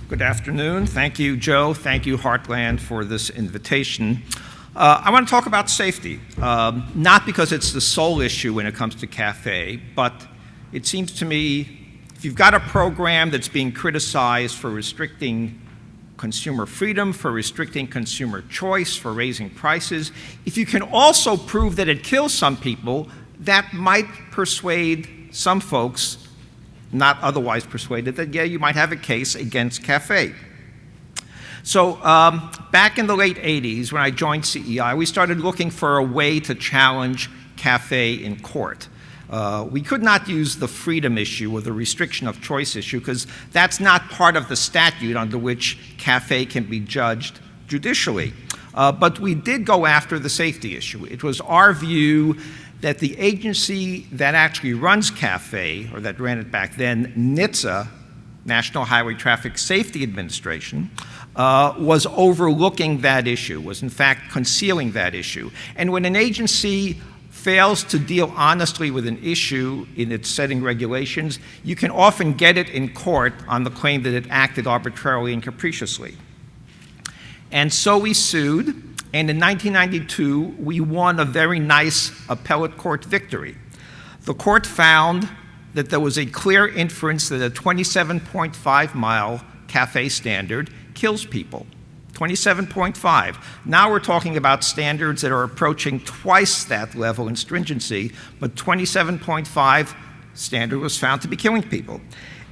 Good afternoon. Thank you, Joe. Thank you, Heartland, for this invitation. I want to talk about safety, not because it's the sole issue when it comes to cafe, but it seems to me if you've got a program that's being criticized for restricting consumer freedom, for restricting consumer choice, for raising prices, if you can also prove that it kills some people, that might persuade some folks not otherwise persuaded that, yeah, you might have a case against cafe. So back in the late 80s, when I joined CEI, we started looking for a way to challenge cafe in court. We could not use the freedom issue or the restriction of choice issue because that's not part of the statute under which cafe can be judged judicially. But we did go after the safety issue. It was our view that the agency that actually runs CAFE, or that ran it back then, NHTSA, National Highway Traffic Safety Administration, was overlooking that issue, was in fact concealing that issue. And when an agency fails to deal honestly with an issue in its setting regulations, you can often get it in court on the claim that it acted arbitrarily and capriciously. And so we sued. And in 1992, we won a very nice appellate court victory. The court found that there was a clear inference that a 27.5-mile cafe standard kills people. 27.5. Now we're talking about standards that are approaching twice that level in stringency, but 27.5 standard was found to be killing people.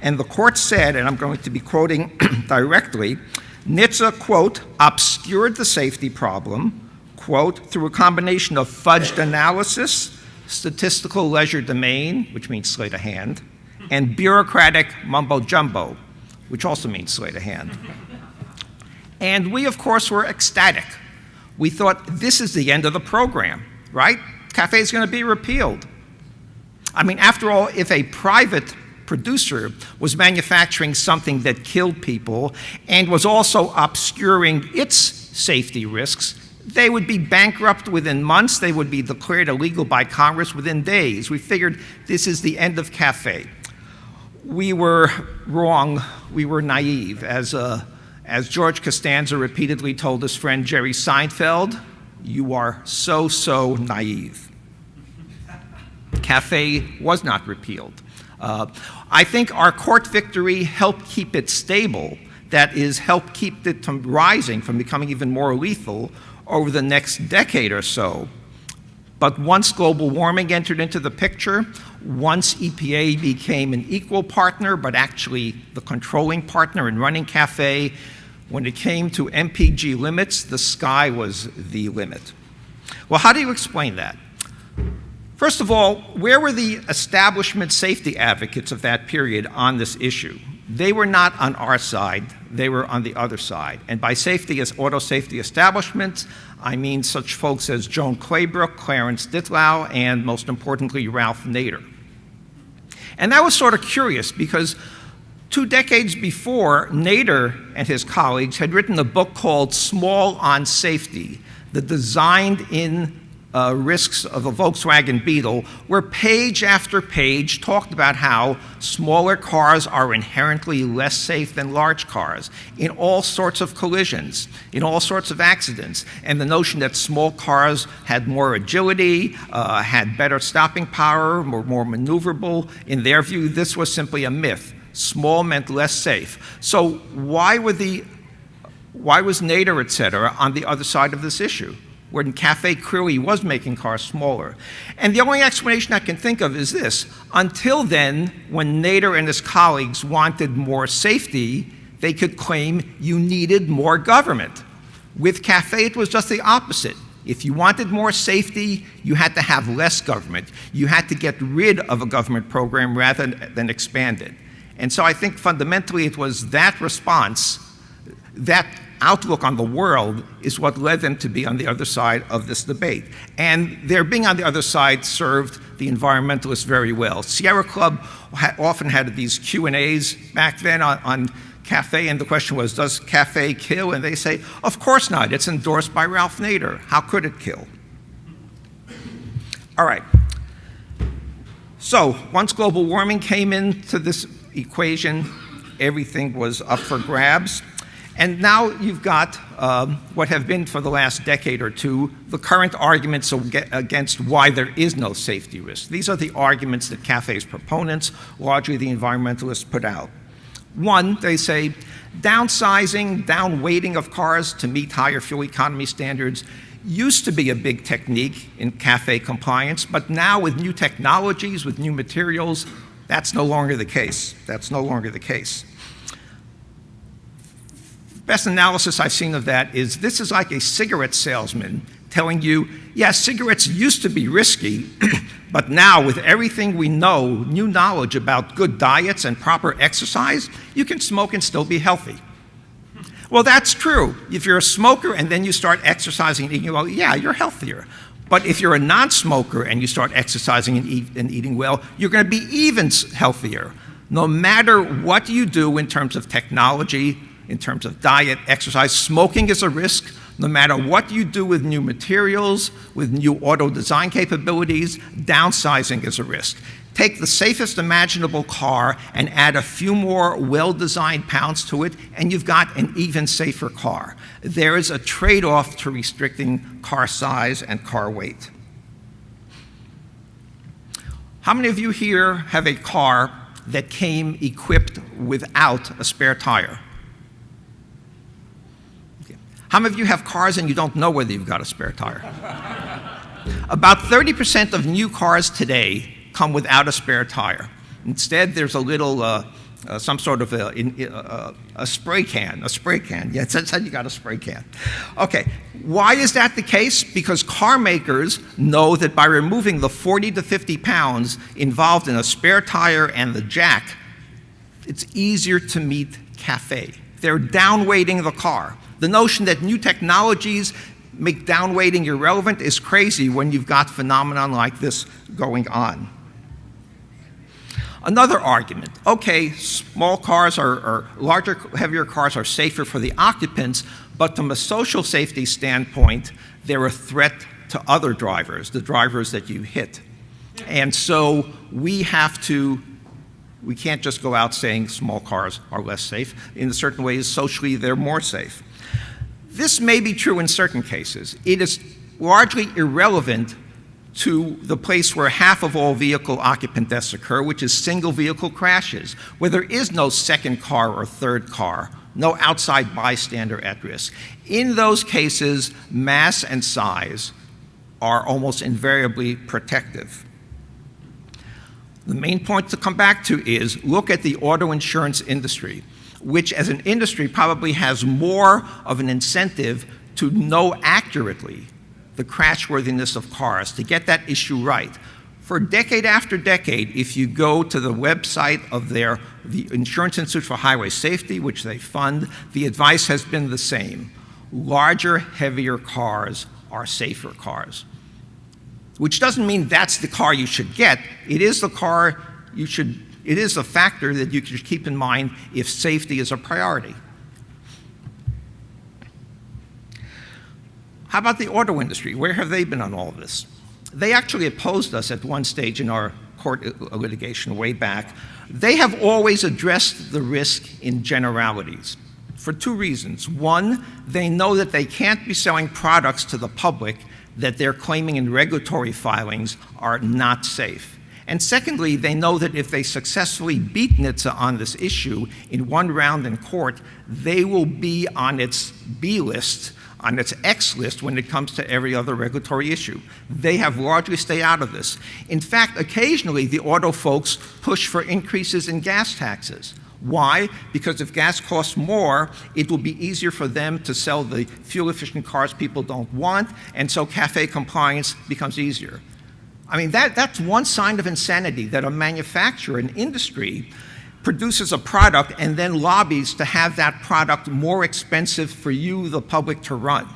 And the court said, and I'm going to be quoting directly, NHTSA, quote, obscured the safety problem, quote, through a combination of fudged analysis, statistical legerdemain, which means sleight of hand, and bureaucratic mumbo-jumbo, which also means sleight of hand. And we, of course, were ecstatic. We thought, this is the end of the program, right? Cafe is going to be repealed. I mean, after all, if a private producer was manufacturing something that killed people and was also obscuring its safety risks, they would be bankrupt within months. They would be declared illegal by Congress within days. We figured this is the end of cafe. We were wrong. We were naive. As George Costanza repeatedly told his friend Jerry Seinfeld, you are so, so naive. Cafe was not repealed. I think our court victory helped keep it stable, that is, helped keep it from rising, from becoming even more lethal over the next decade or so. But once global warming entered into the picture, once EPA became an equal partner, but actually the controlling partner in running CAFE, when it came to MPG limits, the sky was the limit. Well, how do you explain that? First of all, where were the establishment safety advocates of that period on this issue? They were not on our side, they were on the other side. And by safety as auto safety establishments, I mean such folks as Joan Claybrook, Clarence Ditlow, and most importantly, Ralph Nader. And that was sort of curious because 2 decades before, Nader and his colleagues had written a book called Small on Safety, the designed-in risks of a Volkswagen Beetle, where page after page talked about how smaller cars are inherently less safe than large cars in all sorts of collisions, in all sorts of accidents, and the notion that small cars had more agility, had better stopping power, were more maneuverable. In their view, this was simply a myth. Small meant less safe. So why was Nader, et cetera, on the other side of this issue, when CAFE clearly was making cars smaller? And the only explanation I can think of is this. Until then, when Nader and his colleagues wanted more safety, they could claim you needed more government. With CAFE, it was just the opposite. If you wanted more safety, you had to have less government. You had to get rid of a government program rather than expand it. And so I think fundamentally it was that response, that outlook on the world, is what led them to be on the other side of this debate. And their being on the other side served the environmentalists very well. Sierra Club often had these Q&As back then on CAFE, and the question was, does CAFE kill? And they say, of course not. It's endorsed by Ralph Nader. How could it kill? All right. So once global warming came into this equation, everything was up for grabs. And now you've got what have been for the last decade or two the current arguments against why there is no safety risk. These are the arguments that cafes proponents, largely the environmentalists, put out. One, they say, downsizing, down-weighting of cars to meet higher fuel economy standards used to be a big technique in cafe compliance, but now with new technologies, with new materials, that's no longer the case. That's no longer the case. Best analysis I've seen of that is this is like a cigarette salesman telling you, yeah, cigarettes used to be risky, but now with everything we know, new knowledge about good diets and proper exercise, you can smoke and still be healthy. Well, that's true. If you're a smoker and then you start exercising and eating well, yeah, you're healthier. But if you're a non-smoker and you start exercising and eating well, you're going to be even healthier. No matter what you do in terms of technology, in terms of diet, exercise, smoking is a risk. No matter what you do with new materials, with new auto design capabilities, downsizing is a risk. Take the safest imaginable car and add a few more well-designed pounds to it, and you've got an even safer car. There is a trade-off to restricting car size and car weight. How many of you here have a car that came equipped without a spare tire? How many of you have cars and you don't know whether you've got a spare tire? About 30% of new cars today come without a spare tire. Instead, there's a little, some sort of a spray can, Yeah, that's how you got a spray can. Okay, why is that the case? Because car makers know that by removing the 40 to 50 pounds involved in a spare tire and the jack, it's easier to meet CAFE. They're downweighting the car. The notion that new technologies make downweighting irrelevant is crazy when you've got phenomenon like this going on. Another argument, okay, small cars or larger, heavier cars are safer for the occupants, but from a social safety standpoint, they're a threat to other drivers, the drivers that you hit. And so we can't just go out saying small cars are less safe. In certain ways, socially, they're more safe. This may be true in certain cases. It is largely irrelevant to the place where half of all vehicle occupant deaths occur, which is single vehicle crashes, where there is no second car or third car, no outside bystander at risk. In those cases, mass and size are almost invariably protective. The main point to come back to is look at the auto insurance industry, which as an industry probably has more of an incentive to know accurately the crashworthiness of cars, to get that issue right. For decade after decade, if you go to the website of the Insurance Institute for Highway Safety, which they fund, the advice has been the same. Larger, heavier cars are safer cars. Which doesn't mean that's the car you should get. It is the car you should. It is a factor that you should keep in mind if safety is a priority. How about the auto industry? Where have they been on all of this? They actually opposed us at one stage in our court litigation way back. They have always addressed the risk in generalities for two reasons. One, they know that they can't be selling products to the public that they're claiming in regulatory filings are not safe. And secondly, they know that if they successfully beat NHTSA on this issue in one round in court, they will be on its B list, on its X list when it comes to every other regulatory issue. They have largely stayed out of this. In fact, occasionally the auto folks push for increases in gas taxes. Why? Because if gas costs more, it will be easier for them to sell the fuel-efficient cars people don't want, and so CAFE compliance becomes easier. I mean, that's one sign of insanity, that a manufacturer, an industry, produces a product and then lobbies to have that product more expensive for you, the public, to run.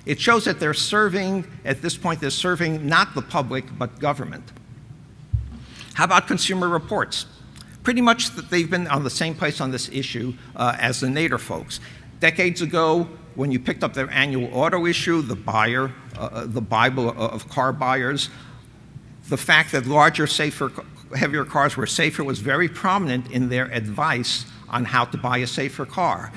It shows that they're serving, at this point, they're serving not the public, but government. How about Consumer Reports? Pretty much they've been on the same place on this issue as the Nader folks. Decades ago, when you picked up their annual auto issue, the Bible of car buyers, the fact that larger, safer, heavier cars were safer was very prominent in their advice on how to buy a safer car.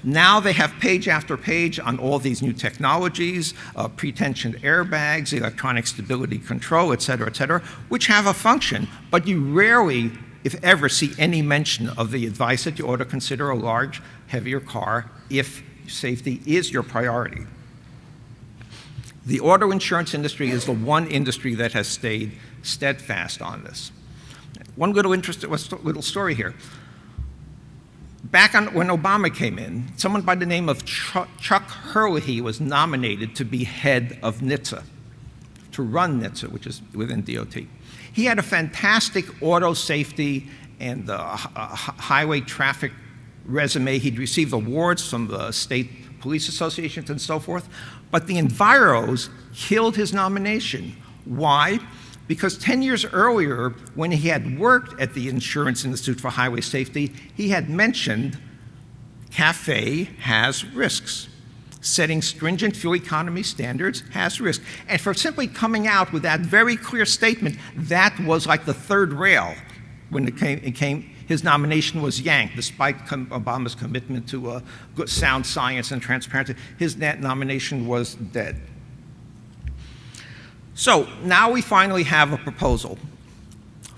Now they have page after page on all these new technologies, pre-tensioned airbags, electronic stability control, et cetera, which have a function, but you rarely, if ever, see any mention of the advice that you ought to consider a large, heavier car if safety is your priority. The auto insurance industry is the one industry that has stayed steadfast on this. One little story here. Back when Obama came in, someone by the name of Chuck Hurley was nominated to be head of NHTSA, to run NHTSA, which is within DOT. He had a fantastic auto safety and highway traffic resume. He'd received awards from the state police associations and so forth, but the enviros killed his nomination. Why? Because 10 years earlier, when he had worked at the Insurance Institute for Highway Safety, he had mentioned CAFE has risks. Setting stringent fuel economy standards has risks. And for simply coming out with that very clear statement, that was like the third rail when his nomination was yanked, despite Obama's commitment to good, sound science and transparency. His nomination was dead. So now we finally have a proposal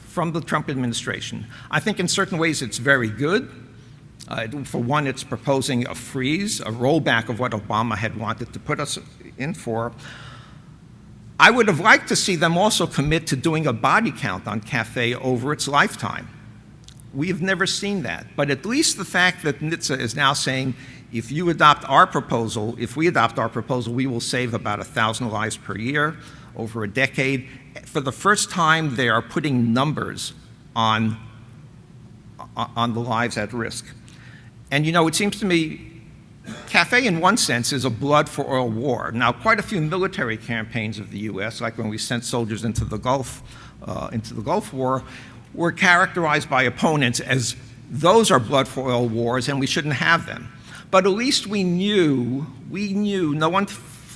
from the Trump administration. I think in certain ways it's very good. For one, it's proposing a freeze, a rollback of what Obama had wanted to put us in for. I would have liked to see them also commit to doing a body count on CAFE over its lifetime. We've never seen that, but at least the fact that NHTSA is now saying, if we adopt our proposal, we will save about 1,000 lives per year over a decade. For the first time, they are putting numbers on the lives at risk. And you know, it seems to me, CAFE in one sense is a blood for oil war. Now, quite a few military campaigns of the US, like when we sent soldiers into the Gulf War, were characterized by opponents as those are blood for oil wars and we shouldn't have them. But at least we knew, no one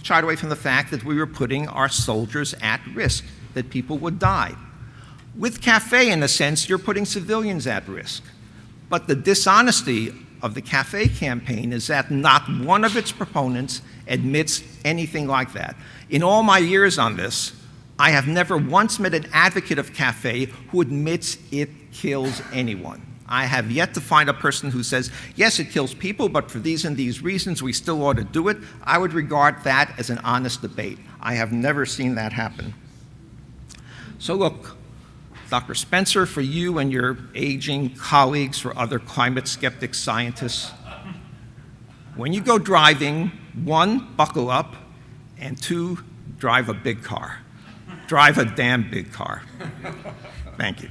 shied away from the fact that we were putting our soldiers at risk, that people would die. With CAFE, in a sense, you're putting civilians at risk. But the dishonesty of the CAFE campaign is that not one of its proponents admits anything like that. In all my years on this, I have never once met an advocate of CAFE who admits it kills anyone. I have yet to find a person who says, yes, it kills people, but for these and these reasons, we still ought to do it. I would regard that as an honest debate. I have never seen that happen. So look, Dr. Spencer, for you and your aging colleagues, for other climate skeptic scientists, when you go driving, one, buckle up, and two, drive a big car. Drive a damn big car. Thank you.